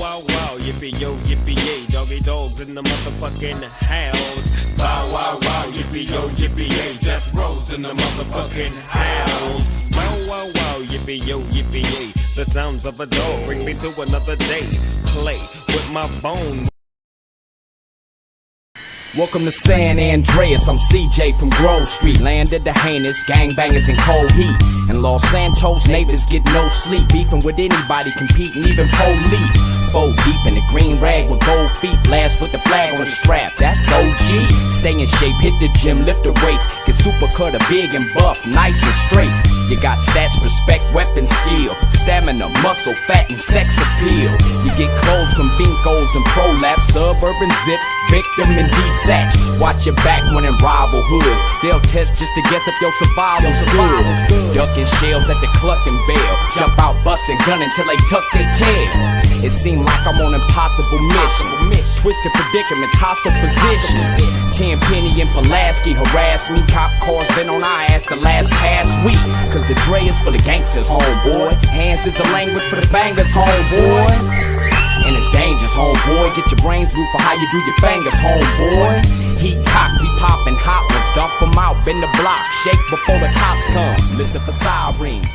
wow, wow, yippee yo, yippee yay, doggy dogs in the motherfucking house. Bow wow, wow, yippee yo, yippee yay, death rows in the motherfucking house. Wow, wow, wow, yippee yo, yippee yay, the sounds of a dog bring me to another day. Play with my bone. Welcome to San Andreas, I'm CJ from Grove Street. Land of the heinous, gangbangers in cold heat. In Los Santos, neighbors get no sleep. Beefing with anybody, competing, even police. Four deep in the green rag with gold feet. Blast with the flag on the strap, that's OG. Stay in shape, hit the gym, lift the weights. Get super cutter, big and buff, nice and straight. You got stats, respect, weapon skill. Stamina, muscle, fat, and sex appeal. You get clothes from Binkos and Prolapse. Suburban zip, victim and desatch. Watch your back when in rival hoods. They'll test just to guess if your survival's good. Ducking shells at the Clucking Bell. Jump out, busting, gunning till they tuck their tail. It seemed like I'm on impossible missions. Twisted predicaments, hostile positions. Tenpenny and Pulaski harass me. Cop cars been on our ass the last past week. Cause the Dre is for the gangsters, homeboy. Hands is the language for the bangers, homeboy. And it's dangerous, homeboy. Get your brains blue for how you do your fingers, homeboy. Heat cock, we poppin' hot ones. Dump them out, bend the block. Shake before the cops come. Listen for sirens.